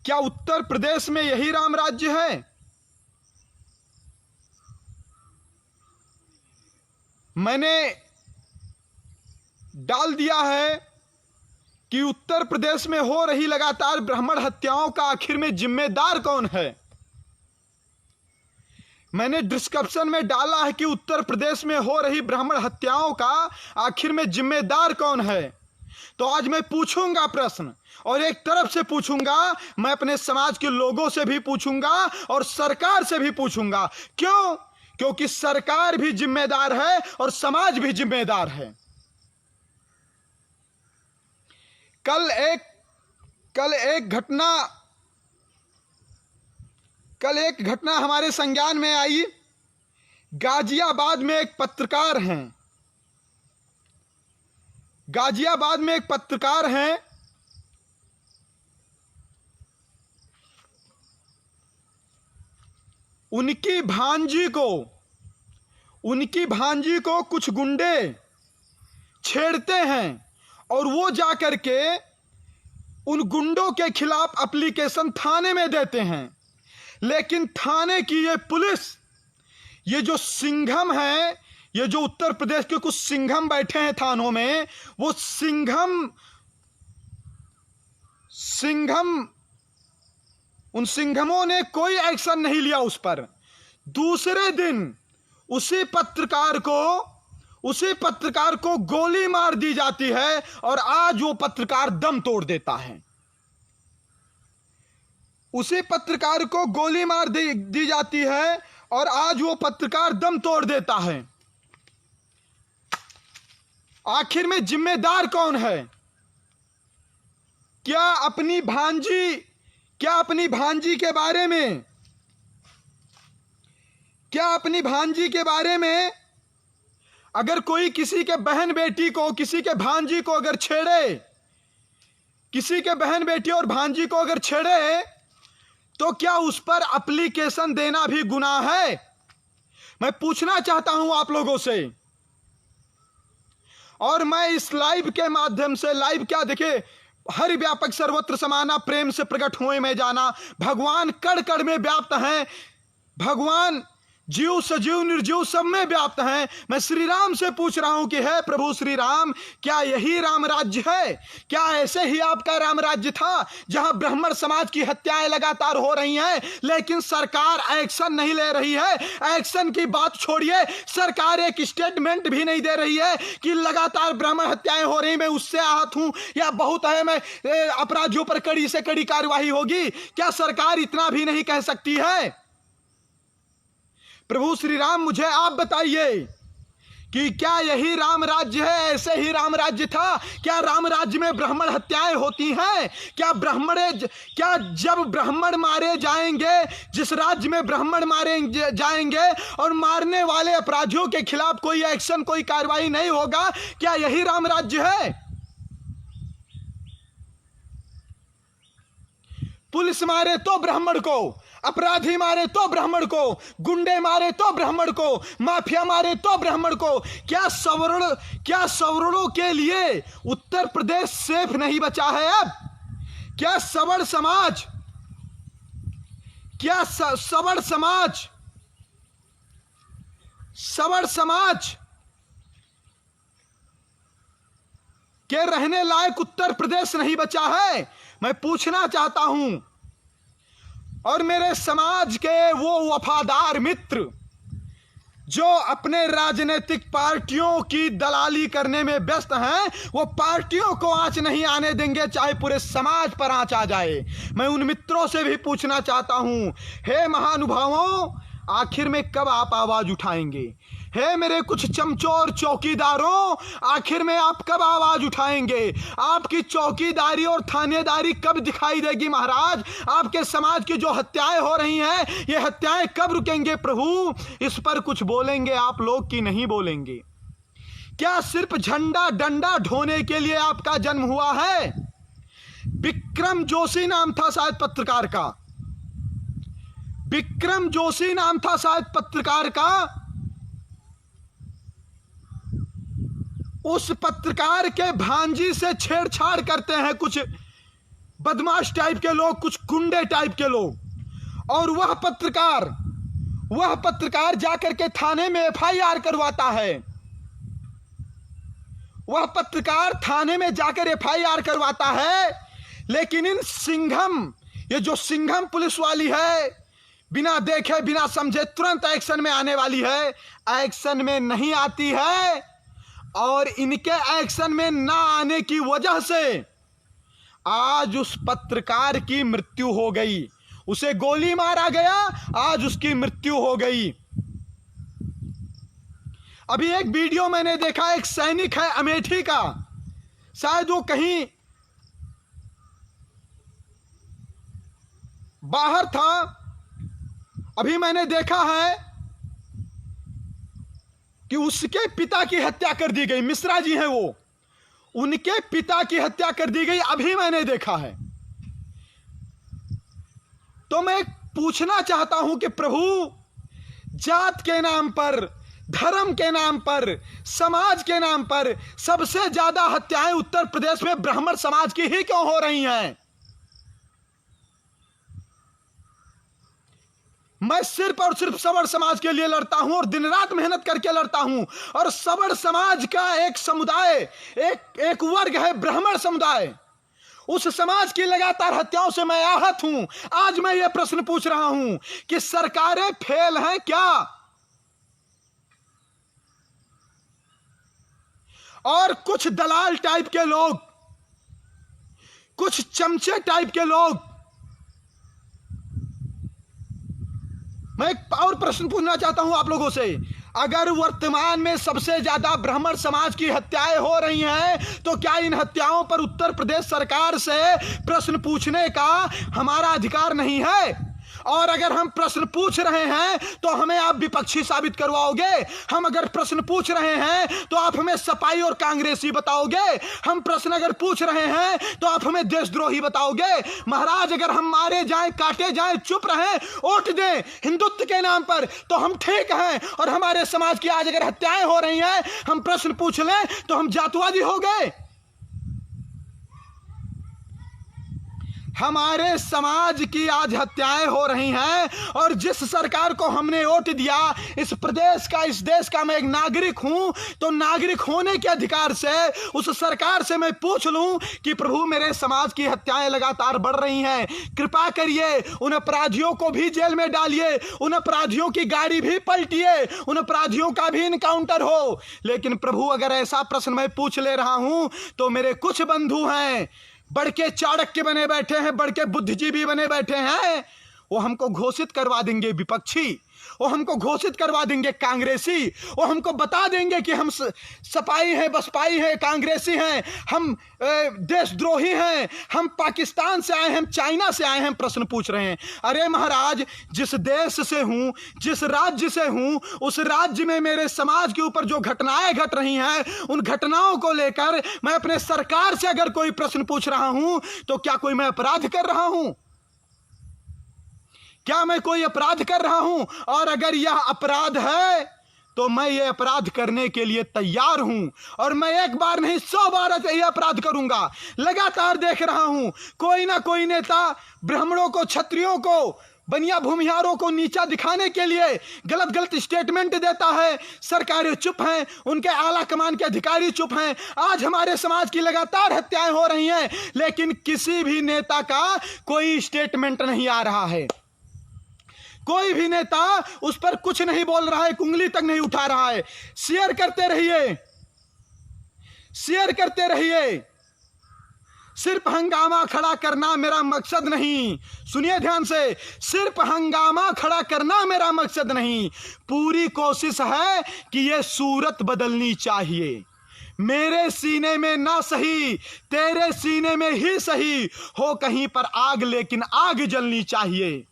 क्या उत्तर प्रदेश में यही राम राज्य है? मैंने डाल दिया है कि उत्तर प्रदेश में हो रही लगातार ब्राह्मण हत्याओं का आखिर में जिम्मेदार कौन है। मैंने डिस्क्रिप्शन में डाला है कि उत्तर प्रदेश में हो रही ब्राह्मण हत्याओं का आखिर में जिम्मेदार कौन है। तो आज मैं पूछूंगा प्रश्न, और एक तरफ से पूछूंगा, मैं अपने समाज के लोगों से भी पूछूंगा और सरकार से भी पूछूंगा। क्यों? क्योंकि सरकार भी जिम्मेदार है और समाज भी जिम्मेदार है। कल एक घटना हमारे संज्ञान में आई। गाजियाबाद में एक पत्रकार हैं, उनकी भांजी को कुछ गुंडे छेड़ते हैं और वो जाकर के उन गुंडों के खिलाफ एप्लीकेशन थाने में देते हैं। लेकिन थाने की ये पुलिस, ये जो सिंघम है, ये जो उत्तर प्रदेश के कुछ सिंघम बैठे हैं थानों में, वो उन सिंघमों ने कोई एक्शन नहीं लिया उस पर। दूसरे दिन उसी पत्रकार को गोली मार दी जाती है और आज वो पत्रकार दम तोड़ देता है। उसी पत्रकार को गोली मार दी जाती है और आज वो पत्रकार दम तोड़ देता है। आखिर में जिम्मेदार कौन है? क्या अपनी भांजी के बारे में अगर कोई किसी के बहन बेटी को, किसी के भांजी को अगर छेड़े, किसी के बहन बेटी और भांजी को अगर छेड़े, तो क्या उस पर एप्लीकेशन देना भी गुनाह है? मैं पूछना चाहता हूं आप लोगों से। और मैं इस लाइव के माध्यम से, लाइव क्या देखिए, हरि व्यापक सर्वत्र समाना, प्रेम से प्रकट हुए में जाना, भगवान कण कण में व्याप्त हैं, भगवान जीव सजीव निर्जीव सब में व्याप्त हैं। मैं श्री राम से पूछ रहा हूं कि है प्रभु श्री राम, क्या यही राम राज्य है? क्या ऐसे ही आपका राम राज्य था जहां ब्राह्मण समाज की हत्याएं लगातार हो रही हैं लेकिन सरकार एक्शन नहीं ले रही है? एक्शन की बात छोड़िए, सरकार एक स्टेटमेंट भी नहीं दे रही है कि लगातार ब्राह्मण हत्याएं हो रही, मैं उससे आहत हूं या बहुत है, मैं अपराधियों पर कड़ी से कड़ी कार्रवाई होगी। क्या सरकार इतना भी नहीं कह सकती है? प्रभु श्री राम, मुझे आप बताइए कि क्या यही राम राज्य है? ऐसे ही राम राज्य था? क्या राम राज्य में ब्राह्मण हत्याएं होती हैं? क्या जब ब्राह्मण मारे जाएंगे, जिस राज्य में ब्राह्मण मारे जाएंगे और मारने वाले अपराधियों के खिलाफ कोई एक्शन, कोई कार्रवाई नहीं होगा, क्या यही राम राज्य है? पुलिस मारे तो ब्राह्मण को, अपराधी मारे तो ब्राह्मण को, गुंडे मारे तो ब्राह्मण को, माफिया मारे तो ब्राह्मण को। क्या सवर्णों के लिए उत्तर प्रदेश सेफ नहीं बचा है अब? क्या सवर्ण समाज के रहने लायक उत्तर प्रदेश नहीं बचा है? मैं पूछना चाहता हूं। और मेरे समाज के वो वफादार मित्र जो अपने राजनीतिक पार्टियों की दलाली करने में व्यस्त हैं, वो पार्टियों को आंच नहीं आने देंगे, चाहे पूरे समाज पर आंच आ जाए। मैं उन मित्रों से भी पूछना चाहता हूं, हे महानुभावों, आखिर में कब आप आवाज उठाएंगे? हे मेरे कुछ चमचों और चौकीदारों, आखिर में आप कब आवाज उठाएंगे? आपकी चौकीदारी और थानेदारी कब दिखाई देगी महाराज? आपके समाज की जो हत्याएं हो रही हैं, ये हत्याएं कब रुकेंगे प्रभु? इस पर कुछ बोलेंगे आप लोग कि नहीं बोलेंगे? क्या सिर्फ झंडा डंडा ढोने के लिए आपका जन्म हुआ है? विक्रम जोशी नाम था शायद पत्रकार का, विक्रम जोशी नाम था शायद पत्रकार का। उस पत्रकार के भांजी से छेड़छाड़ करते हैं कुछ बदमाश टाइप के लोग, कुछ गुंडे टाइप के लोग। और वह पत्रकार जाकर के थाने में एफआईआर करवाता है। वह पत्रकार थाने में जाकर एफआईआर करवाता है, लेकिन ये जो सिंघम पुलिस वाली है, बिना देखे बिना समझे तुरंत एक्शन में आने वाली है, एक्शन में नहीं आती है। और इनके एक्शन में ना आने की वजह से आज उस पत्रकार की मृत्यु हो गई। उसे गोली मारा गया, आज उसकी मृत्यु हो गई। अभी एक वीडियो मैंने देखा, एक सैनिक है अमेठी का, शायद वो कहीं बाहर था। अभी मैंने देखा है कि उसके पिता की हत्या कर दी गई। मिश्रा जी हैं वो, उनके पिता की हत्या कर दी गई, अभी मैंने देखा है। तो मैं पूछना चाहता हूं कि प्रभु, जात के नाम पर, धर्म के नाम पर, समाज के नाम पर सबसे ज्यादा हत्याएं उत्तर प्रदेश में ब्राह्मण समाज की ही क्यों हो रही हैं? मैं सिर्फ और सिर्फ सवर्ण समाज के लिए लड़ता हूं और दिन रात मेहनत करके लड़ता हूं। और सवर्ण समाज का एक समुदाय, एक वर्ग है ब्राह्मण समुदाय। उस समाज की लगातार हत्याओं से मैं आहत हूं। आज मैं ये प्रश्न पूछ रहा हूं कि सरकारें फेल हैं क्या? और कुछ दलाल टाइप के लोग, कुछ चमचे टाइप के लोग। मैं एक और प्रश्न पूछना चाहता हूं आप लोगों से, अगर वर्तमान में सबसे ज्यादा ब्राह्मण समाज की हत्याएं हो रही हैं, तो क्या इन हत्याओं पर उत्तर प्रदेश सरकार से प्रश्न पूछने का हमारा अधिकार नहीं है? और अगर हम प्रश्न पूछ रहे हैं तो हमें आप विपक्षी साबित करवाओगे? हम अगर प्रश्न पूछ रहे हैं तो आप हमें सपाई और कांग्रेसी बताओगे? हम प्रश्न अगर पूछ रहे हैं तो आप हमें देशद्रोही बताओगे? महाराज, अगर हम मारे जाएं, काटे जाएं, चुप रहें, वोट दें हिंदुत्व के नाम पर, तो हम ठीक हैं। और हमारे समाज की आज अगर हत्याएं हो रही हैं, हम प्रश्न पूछ लें तो हम जातवादी हो गए? हमारे समाज की आज हत्याएं हो रही हैं। और जिस सरकार को हमने वोट दिया, इस प्रदेश का, इस देश का मैं एक नागरिक हूं, तो नागरिक होने के अधिकार से उस सरकार से मैं पूछ लूं कि प्रभु, मेरे समाज की हत्याएं लगातार बढ़ रही हैं, कृपा करिए उन अपराधियों को भी जेल में डालिए, उन अपराधियों की गाड़ी भी पलटिए, उन अपराधियों का भी इनकाउंटर हो। लेकिन प्रभु, अगर ऐसा प्रश्न मैं पूछ ले रहा हूं तो मेरे कुछ बंधु हैं, बड़के चाणक्य बने बैठे हैं, बड़के बुद्धिजीवी बने बैठे हैं, वो हमको घोषित करवा देंगे विपक्षी, वो हमको घोषित करवा देंगे कांग्रेसी, वो हमको बता देंगे कि हम सपाई हैं, बसपाई हैं, कांग्रेसी हैं, हम देशद्रोही हैं, हम पाकिस्तान से आए हैं, हम चाइना से आए हैं, प्रश्न पूछ रहे हैं। अरे महाराज, जिस देश से हूं, जिस राज्य से हूं, उस राज्य में मेरे समाज के ऊपर जो घटनाएं घट रही हैं, उन घटनाओं को लेकर मैं अपने सरकार से अगर कोई प्रश्न पूछ रहा हूं, तो क्या कोई मैं अपराध कर रहा हूं? क्या मैं कोई अपराध कर रहा हूं? और अगर यह अपराध है तो मैं ये अपराध करने के लिए तैयार हूं। और मैं एक बार नहीं 100 बार ये अपराध करूंगा। लगातार देख रहा हूं कोई ना कोई नेता ब्राह्मणों को, क्षत्रियों को, बनिया भूमिहारों को नीचा दिखाने के लिए गलत गलत स्टेटमेंट देता है। सरकारें चुप हैं, उनके आला कमान के अधिकारी चुप हैं। आज हमारे समाज की लगातार हत्याएं हो रही हैं, लेकिन किसी भी नेता का कोई स्टेटमेंट नहीं आ रहा है। कोई भी नेता उस पर कुछ नहीं बोल रहा है, उंगली तक नहीं उठा रहा है। शेयर करते रहिए, शेयर करते रहिए। सिर्फ हंगामा खड़ा करना मेरा मकसद नहीं। सुनिए ध्यान से, सिर्फ हंगामा खड़ा करना मेरा मकसद नहीं। पूरी कोशिश है कि यह सूरत बदलनी चाहिए। मेरे सीने में ना सही, तेरे सीने में ही सही हो कहीं पर आग, लेकिन आग जलनी चाहिए।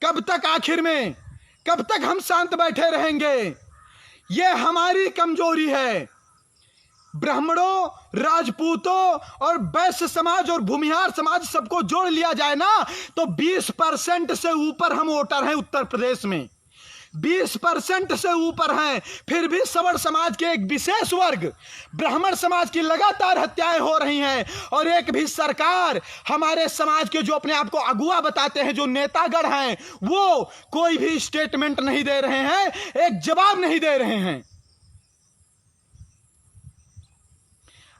कब तक, आखिर में कब तक हम शांत बैठे रहेंगे? यह हमारी कमजोरी है। ब्राह्मणों, राजपूतों और वैश्य समाज और भूमिहार समाज सबको जोड़ लिया जाए ना, तो 20% से ऊपर हम वोटर हैं उत्तर प्रदेश में। 20% से ऊपर हैं, फिर भी सवर्ण समाज के एक विशेष वर्ग ब्राह्मण समाज की लगातार हत्याएं हो रही हैं, और एक भी सरकार हमारे समाज के जो अपने आप को अगुआ बताते हैं, जो नेतागण हैं, वो कोई भी स्टेटमेंट नहीं दे रहे हैं, एक जवाब नहीं दे रहे हैं।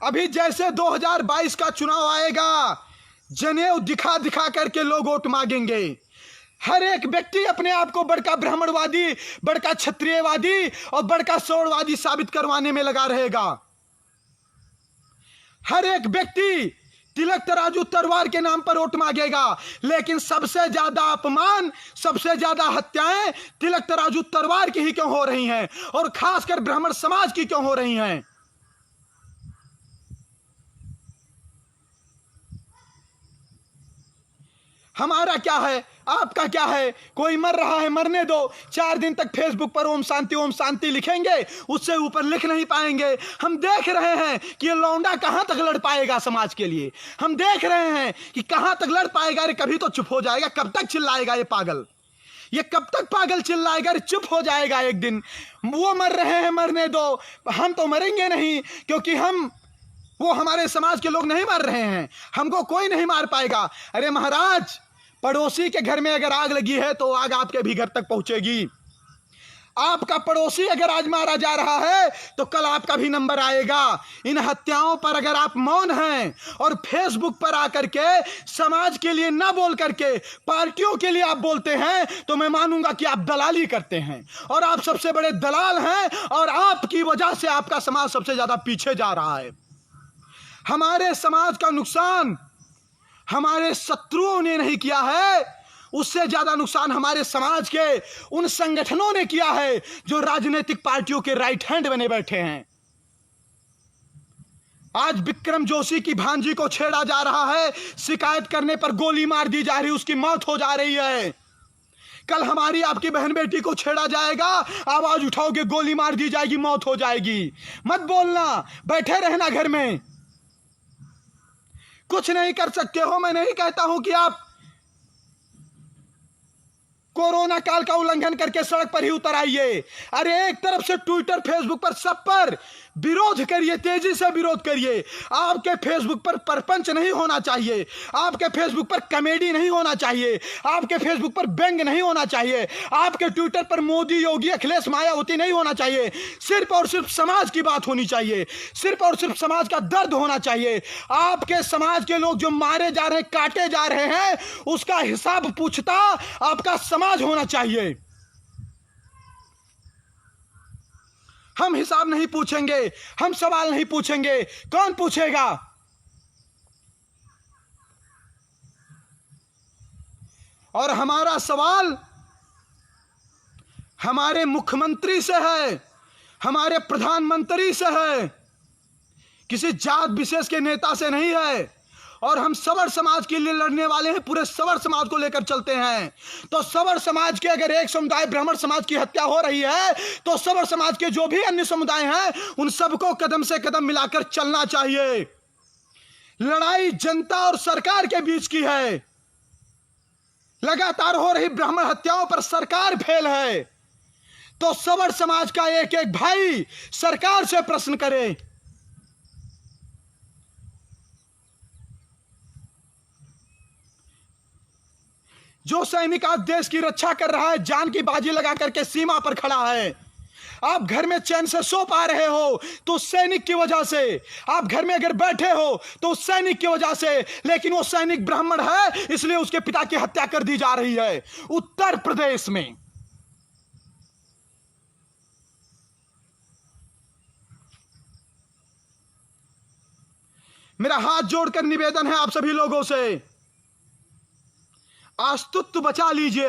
अभी जैसे 2022 का चुनाव आएगा, जनेऊ दिखा दिखा करके लोग वोट मांगेंगे। हर एक व्यक्ति अपने आप को बड़का ब्राह्मणवादी, बड़का क्षत्रियवादी और बड़का सौरवादी साबित करवाने में लगा रहेगा। हर एक व्यक्ति तिलक तराजू तलवार के नाम पर वोट मांगेगा, लेकिन सबसे ज्यादा अपमान, सबसे ज्यादा हत्याएं तिलक तराजू तलवार की ही क्यों हो रही हैं, और खासकर ब्राह्मण समाज की क्यों हो रही हैं? हमारा क्या है, आपका क्या है? कोई मर रहा है, मरने दो। 4 दिन तक फेसबुक पर ओम शांति लिखेंगे, उससे ऊपर लिख नहीं पाएंगे। हम देख रहे हैं कि ये लौंडा कहां तक लड़ पाएगा समाज के लिए। हम देख रहे हैं कि कहां तक लड़ पाएगा। अरे कभी तो चुप हो जाएगा, कब तक चिल्लाएगा ये पागल? ये कब तक पागल चिल्लाएगा? अरे चुप हो जाएगा एक दिन। वो मर रहे हैं, मरने दो। हम तो मरेंगे नहीं, क्योंकि वो हमारे समाज के लोग नहीं मर रहे हैं, हमको कोई नहीं मार पाएगा। अरे महाराज, पड़ोसी के घर में अगर आग लगी है तो आग आपके भी घर तक पहुंचेगी। आपका पड़ोसी अगर आज मारा जा रहा है तो कल आपका भी नंबर आएगा। इन हत्याओं पर अगर आप मौन हैं और फेसबुक पर आकर के समाज के लिए ना बोल करके पार्टियों के लिए आप बोलते हैं, तो मैं मानूंगा कि आप दलाली करते हैं, और आप सबसे बड़े दलाल हैं, और आपकी वजह से आपका समाज सबसे ज्यादा पीछे जा रहा है। हमारे समाज का नुकसान हमारे शत्रुओं ने नहीं किया है, उससे ज्यादा नुकसान हमारे समाज के उन संगठनों ने किया है जो राजनीतिक पार्टियों के राइट हैंड बने बैठे हैं। आज विक्रम जोशी की भांजी को छेड़ा जा रहा है, शिकायत करने पर गोली मार दी जा रही, उसकी मौत हो जा रही है। कल हमारी आपकी बहन बेटी को छेड़ा जाएगा, आवाज उठाओगे, गोली मार दी जाएगी, मौत हो जाएगी। मत बोलना, बैठे रहना घर में, कुछ नहीं कर सकते हो। मैं नहीं कहता हूं कि आप कोरोना काल का उल्लंघन करके सड़क पर ही उतर आइए। अरे एक तरफ से ट्विटर, फेसबुक पर सब पर विरोध करिए, तेजी से विरोध करिए। आपके फेसबुक पर परपंच नहीं होना चाहिए, आपके फेसबुक पर कॉमेडी नहीं होना चाहिए, आपके फेसबुक पर व्यंग नहीं होना चाहिए, आपके ट्विटर पर मोदी, योगी, अखिलेश, मायावती नहीं होना चाहिए। सिर्फ और सिर्फ समाज की बात होनी चाहिए, सिर्फ और सिर्फ समाज का दर्द होना चाहिए। आपके समाज के लोग जो मारे जा रहे हैं, काटे जा रहे हैं, उसका हिसाब पूछता आपका समाज होना चाहिए। हम हिसाब नहीं पूछेंगे, हम सवाल नहीं पूछेंगे, कौन पूछेगा? और हमारा सवाल हमारे मुख्यमंत्री से है, हमारे प्रधानमंत्री से है, किसी जात विशेष के नेता से नहीं है। और हम सवर्ण समाज के लिए लड़ने वाले हैं, पूरे सवर्ण समाज को लेकर चलते हैं। तो सवर्ण समाज के अगर एक समुदाय ब्राह्मण समाज की हत्या हो रही है, तो सवर्ण समाज के जो भी अन्य समुदाय हैं, उन सबको कदम से कदम मिलाकर चलना चाहिए। लड़ाई जनता और सरकार के बीच की है। लगातार हो रही ब्राह्मण हत्याओं पर सरकार फेल है, तो सवर्ण समाज का एक एक भाई सरकार से प्रश्न करे। जो सैनिक आज देश की रक्षा कर रहा है, जान की बाजी लगा करके सीमा पर खड़ा है, आप घर में चैन से सो पा रहे हो तो सैनिक की वजह से, आप घर में अगर बैठे हो तो सैनिक की वजह से। लेकिन वो सैनिक ब्राह्मण है, इसलिए उसके पिता की हत्या कर दी जा रही है उत्तर प्रदेश में। मेरा हाथ जोड़कर निवेदन है आप सभी लोगों से, अस्तित्व बचा लीजिए,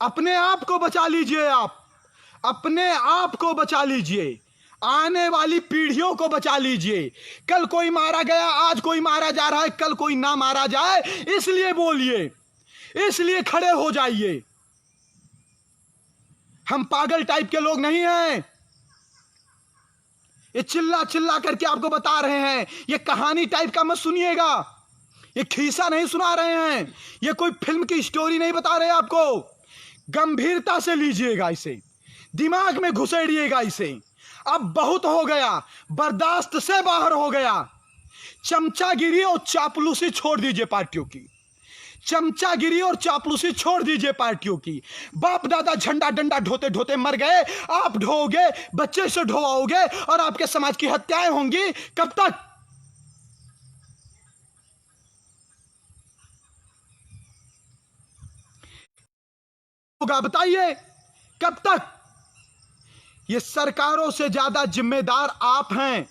अपने आप को बचा लीजिए, आप अपने आप को बचा लीजिए, आने वाली पीढ़ियों को बचा लीजिए। कल कोई मारा गया, आज कोई मारा जा रहा है, कल कोई ना मारा जाए, इसलिए बोलिए, इसलिए खड़े हो जाइए। हम पागल टाइप के लोग नहीं हैं, ये चिल्ला चिल्ला करके आपको बता रहे हैं। ये कहानी टाइप का मत सुनिएगा, ये खीसा नहीं सुना रहे हैं, ये कोई फिल्म की स्टोरी नहीं बता रहे आपको। गंभीरता से लीजिएगा, इसे दिमाग में घुसेड़िएगा इसे। अब बहुत हो गया, बर्दाश्त से बाहर हो गया। चमचागिरी और चापलूसी छोड़ दीजिए पार्टियों की, चमचागिरी और चापलूसी छोड़ दीजिए पार्टियों की। बाप दादा झंडा डंडा ढोते ढोते मर गए, आप ढोओगे, बच्चे से ढोवाओगे और आपके समाज की हत्याएं होंगी। कब तक? होगा बताइए, कब तक? ये सरकारों से ज्यादा जिम्मेदार आप हैं।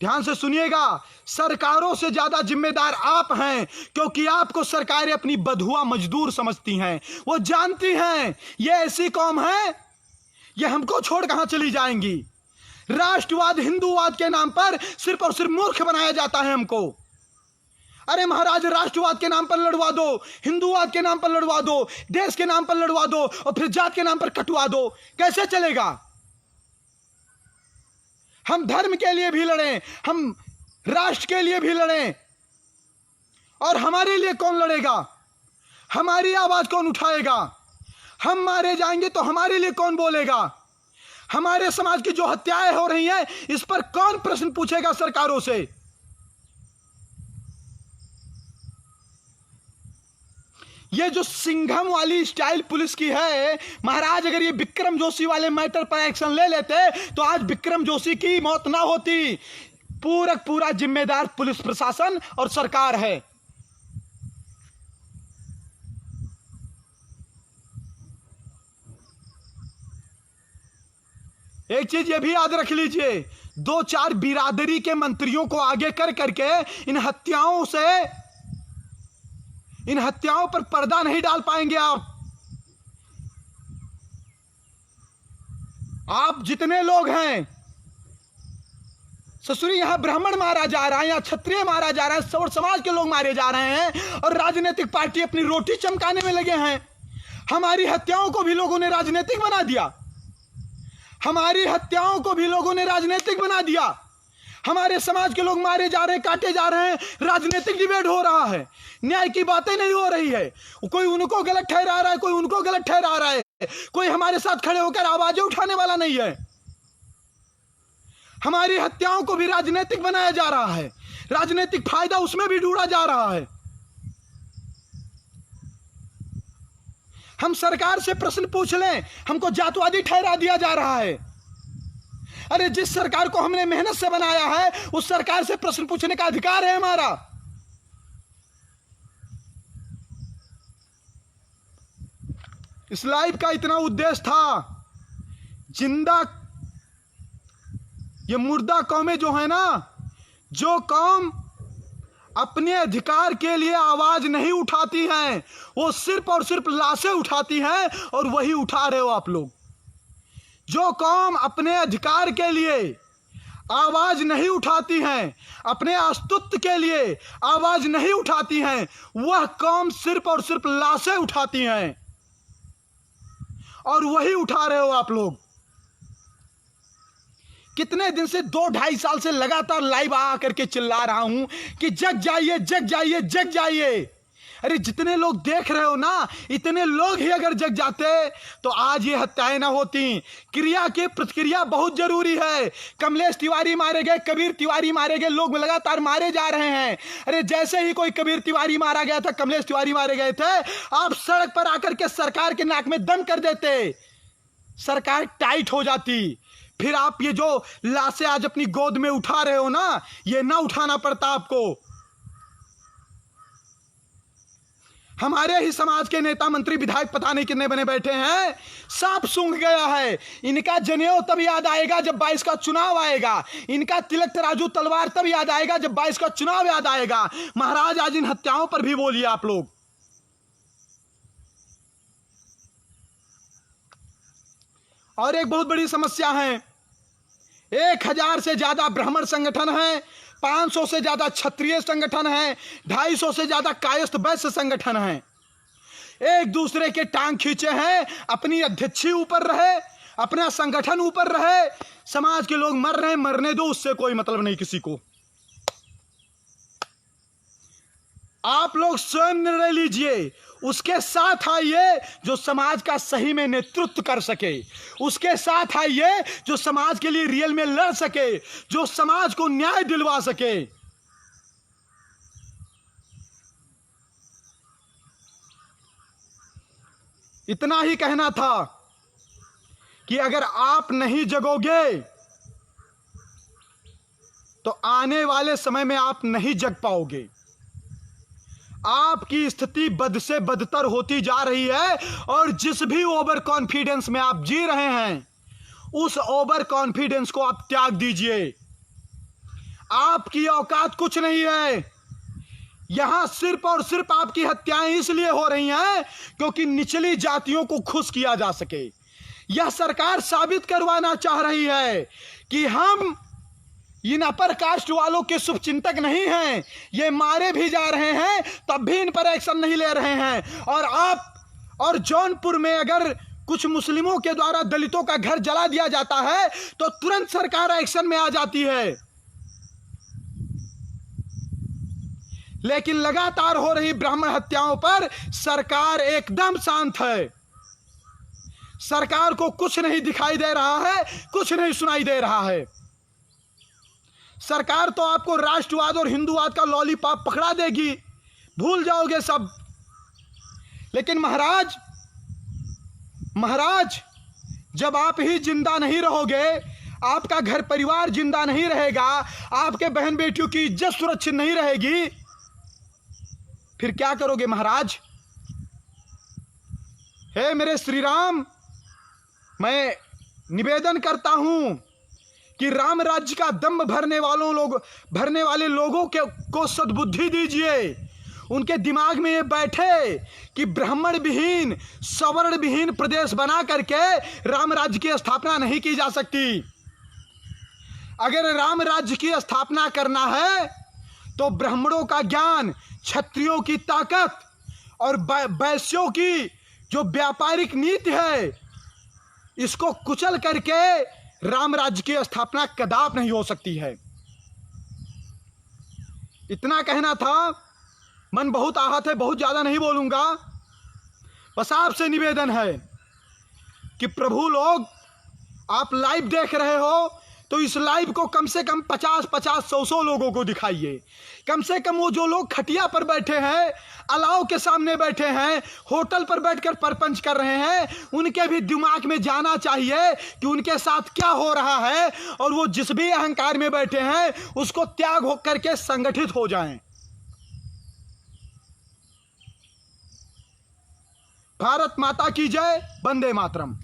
ध्यान से सुनिएगा, सरकारों से ज्यादा जिम्मेदार आप हैं, क्योंकि आपको सरकारें अपनी बधुआ मजदूर समझती हैं। वो जानती हैं ये ऐसी कौम है, ये हमको छोड़ कहां चली जाएंगी। राष्ट्रवाद हिंदूवाद के नाम पर सिर्फ और सिर्फ मूर्ख बनाया जाता है हमको। अरे महाराज, राष्ट्रवाद के नाम पर लड़वा दो, हिंदूवाद के नाम पर लड़वा दो, देश के नाम पर लड़वा दो और फिर जात के नाम पर कटवा दो, कैसे चलेगा? हम धर्म के लिए भी लड़ें, हम राष्ट्र के लिए भी लड़ें, और हमारे लिए कौन लड़ेगा? हमारी आवाज कौन उठाएगा? हम मारे जाएंगे तो हमारे लिए कौन बोलेगा? हमारे समाज की जो हत्याएं हो रही हैं, इस पर कौन प्रश्न पूछेगा सरकारों से? ये जो सिंघम वाली स्टाइल पुलिस की है महाराज, अगर ये विक्रम जोशी वाले मैटर पर एक्शन ले लेते तो आज विक्रम जोशी की मौत ना होती। पूरा जिम्मेदार पुलिस प्रशासन और सरकार है। एक चीज ये भी याद रख लीजिए, 2-4 बिरादरी के मंत्रियों को आगे कर करके इन हत्याओं पर पर्दा नहीं डाल पाएंगे आप जितने लोग हैं। ससुरी यहां ब्राह्मण मारा जा रहा है, यहां क्षत्रिय मारा जा रहा है, सवर समाज के लोग मारे जा रहे हैं और राजनीतिक पार्टी अपनी रोटी चमकाने में लगे हैं। हमारी हत्याओं को भी लोगों ने राजनीतिक बना दिया, हमारी हत्याओं को भी लोगों ने राजनीतिक बना दिया। हमारे समाज के लोग मारे जा रहे हैं, काटे जा रहे हैं, राजनीतिक डिबेट हो रहा है, न्याय की बातें नहीं हो रही है। कोई उनको गलत ठहरा रहा है, कोई उनको गलत ठहरा रहा है, कोई हमारे साथ खड़े होकर आवाजें उठाने वाला नहीं है। हमारी हत्याओं को भी राजनीतिक बनाया जा रहा है, राजनीतिक फायदा उसमें भी ढूंढा जा रहा है। हम सरकार से प्रश्न पूछ लें, हमको जातवादी ठहरा दिया जा रहा है। अरे जिस सरकार को हमने मेहनत से बनाया है, उस सरकार से प्रश्न पूछने का अधिकार है हमारा। इस लाइव का इतना उद्देश्य था, ये मुर्दा कौमें जो है ना, जो कौम अपने अधिकार के लिए आवाज नहीं उठाती हैं, वो सिर्फ और सिर्फ लाशें उठाती हैं, और वही उठा रहे हो आप लोग। जो कौम अपने अधिकार के लिए आवाज नहीं उठाती हैं, अपने अस्तित्व के लिए आवाज नहीं उठाती हैं, वह कौम सिर्फ और सिर्फ लाशें उठाती हैं, और वही उठा रहे हो आप लोग। कितने दिन से 2-2.5 साल से लगातार लाइव आ करके चिल्ला रहा हूं कि जग जाइए, जग जाइए, जग जाइए। अरे जितने लोग देख रहे हो ना, इतने लोग ही अगर जग जाते तो आज ये हत्याएं ना होती। क्रिया की प्रतिक्रिया बहुत जरूरी है। कमलेश तिवारी मारे गए, कबीर तिवारी मारे गए, लोग लगातार मारे जा रहे हैं। अरे जैसे ही कोई कबीर तिवारी मारा गया था, कमलेश तिवारी मारे गए थे, आप सड़क पर आकर के सरकार के नाक में दम कर देते, सरकार टाइट हो जाती। फिर आप ये जो लाशें आज अपनी गोद में उठा रहे हो ना, ये ना उठाना पड़ता आपको। हमारे ही समाज के नेता मंत्री विधायक पता नहीं कितने बने बैठे हैं, सांप सूंघ गया है। इनका जनेऊ तब याद आएगा जब 22 का चुनाव आएगा, इनका तिलक तराजू तलवार तब याद आएगा जब 22 का चुनाव याद आएगा। महाराज आज इन हत्याओं पर भी बोलिए आप लोग। और एक बहुत बड़ी समस्या है, 1000 से ज्यादा ब्राह्मण संगठन है, 500 से ज्यादा क्षत्रिय संगठन है, 250 से ज्यादा कायस्थ वैश्य संगठन है। एक दूसरे के टांग खींचे हैं, अपनी अध्यक्षी ऊपर रहे, अपना संगठन ऊपर रहे। समाज के लोग मर रहे हैं, मरने दो, उससे कोई मतलब नहीं किसी को। आप लोग स्वयं निर्णय लीजिए। उसके साथ आइए जो समाज का सही में नेतृत्व कर सके, उसके साथ आइए जो समाज के लिए रियल में लड़ सके, जो समाज को न्याय दिलवा सके। इतना ही कहना था कि अगर आप नहीं जगोगे तो आने वाले समय में आप नहीं जग पाओगे। आपकी स्थिति बद से बदतर होती जा रही है और जिस भी ओवर कॉन्फिडेंस में आप जी रहे हैं उस ओवर कॉन्फिडेंस को आप त्याग दीजिए। आपकी औकात कुछ नहीं है। यहां सिर्फ और सिर्फ आपकी हत्याएं इसलिए हो रही हैं क्योंकि निचली जातियों को खुश किया जा सके। यह सरकार साबित करवाना चाह रही है कि हम इन अपर कास्ट वालों के शुभचिंतक नहीं हैं। ये मारे भी जा रहे हैं तब भी इन पर एक्शन नहीं ले रहे हैं। और आप और जौनपुर में अगर कुछ मुस्लिमों के द्वारा दलितों का घर जला दिया जाता है तो तुरंत सरकार एक्शन में आ जाती है। लेकिन लगातार हो रही ब्राह्मण हत्याओं पर सरकार एकदम शांत है। सरकार को कुछ नहीं दिखाई दे रहा है, कुछ नहीं सुनाई दे रहा है। सरकार तो आपको राष्ट्रवाद और हिंदूवाद का लॉलीपॉप पकड़ा देगी, भूल जाओगे सब। लेकिन महाराज जब आप ही जिंदा नहीं रहोगे, आपका घर परिवार जिंदा नहीं रहेगा, आपके बहन बेटियों की इज्जत सुरक्षित नहीं रहेगी, फिर क्या करोगे महाराज? हे मेरे श्री राम, मैं निवेदन करता हूं कि राम राज्य का दम्भ भरने वाले लोगों को सद्बुद्धि दीजिए। उनके दिमाग में ये बैठे कि ब्राह्मण विहीन सवर्ण विहीन प्रदेश बना करके राम राज्य की स्थापना नहीं की जा सकती। अगर राम राज्य की स्थापना करना है तो ब्राह्मणों का ज्ञान, क्षत्रियों की ताकत और वैश्यों की जो व्यापारिक नीति है, इसको कुचल करके राम राज्य की स्थापना कदाप नहीं हो सकती है। इतना कहना था। मन बहुत आहत है, बहुत ज्यादा नहीं बोलूंगा। बस आपसे निवेदन है कि प्रभु लोग, आप लाइव देख रहे हो तो इस लाइव को कम से कम 50-50, 100 लोगों को दिखाइए। कम से कम वो जो लोग खटिया पर बैठे हैं, अलाव के सामने बैठे हैं, होटल पर बैठकर परपंच कर रहे हैं, उनके भी दिमाग में जाना चाहिए कि उनके साथ क्या हो रहा है और वो जिस भी अहंकार में बैठे हैं उसको त्याग हो करके संगठित हो जाएं। भारत माता की जय। वंदे मातरम।